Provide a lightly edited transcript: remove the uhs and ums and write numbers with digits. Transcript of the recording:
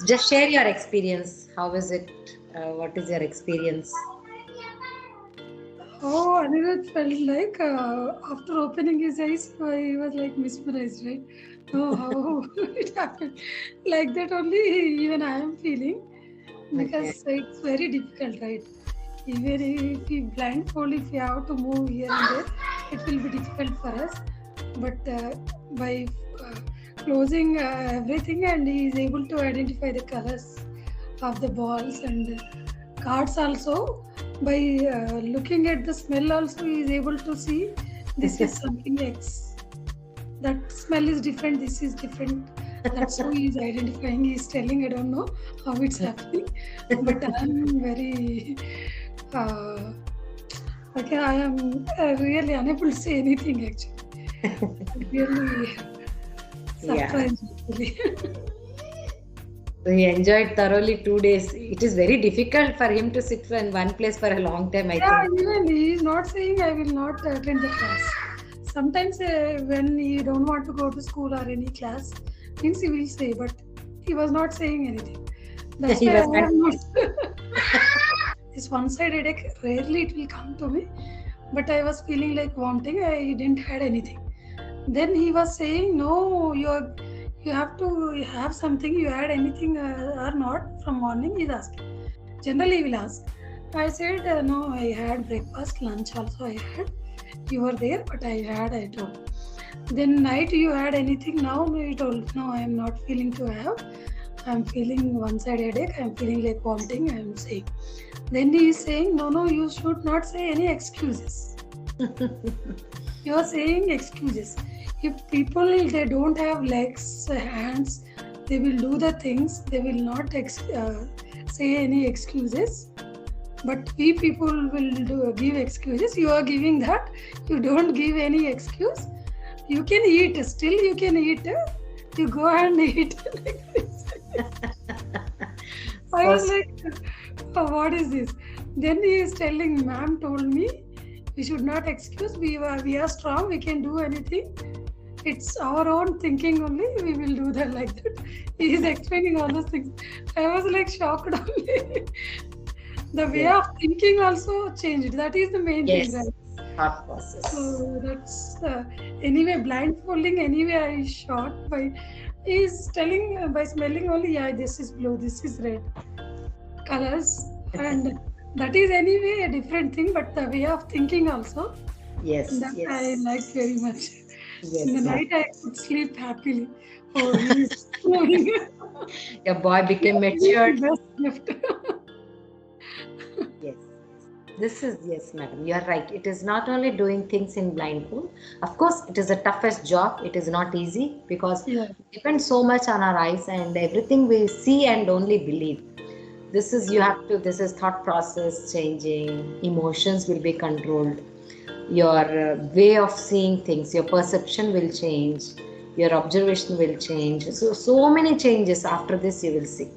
Just share your experience. How is it? What is your experience? Oh, Anirudh felt like after opening his eyes, he was like mesmerized, right? Oh, how it happened. Like that only, even I am feeling Okay. because it's very difficult, right? Even if we blindfold, if we have to move here and there, it will be difficult for us. But by uh, closing everything, and he is able to identify the colors of the balls and cards also. By looking at the smell, also he is able to see this is something X. That smell is different. This is different. That's how he is identifying. He is telling. I don't know how it's happening, but I am very. Uh, Okay, I am really unable to say anything actually. Really Yeah. surprised actually. So he enjoyed thoroughly 2 days. It is very difficult for him to sit in one place for a long time, I Yeah, think. even he is not saying I will not attend the class. Sometimes when he don't want to go to school or any class, means he will say, but he was not saying anything. That's He why I was have not. This one-side headache rarely it will come to me, but I was feeling like vomiting. I didn't had anything. Then he was saying, "No, you have to have something. You had anything or not from morning?" He's asking. Generally, he will ask. I said, "No, I had breakfast, lunch also. I had. You were there, but I had. I told." Then night, you had anything now? He told, "No, I am not feeling to have. I am feeling one-side headache. I am feeling like vomiting." I am saying. Then he is saying, "No, no, you should not say any excuses. You are saying excuses. If people they don't have legs, hands, they will do the things. They will not say any excuses. But we people will give excuses. You are giving that. You don't give any excuse. You can eat. Still, you can eat. You go and eat like this. I So was like, what is this? Then he is telling, ma'am told me we should not excuse. We are strong. We can do anything. It's our own thinking only. We will do that like that. He is explaining all those things. I was like shocked only. The way yeah. of thinking also changed. That is the main thing, Yes. right? Thought process. So that's anyway blindfolding. Anyway, I shot by. He's telling by smelling only. Yeah, this is blue. This is red colors, and that is anyway a different thing. But the way of thinking also Yes. that I Yes. liked very much. In the Yes. night, I could sleep happily. Oh, he is doing Your boy became the matured. best gift. Yes. This is, yes, madam. You are right. It is not only doing things in blindfold. Of course, it is the toughest job. It is not easy because Yeah. it depends so much on our eyes and everything we see and only believe. This is, you have to, this is thought process changing, emotions will be controlled, your way of seeing things, your perception will change, your observation will change. So many changes after this you will see.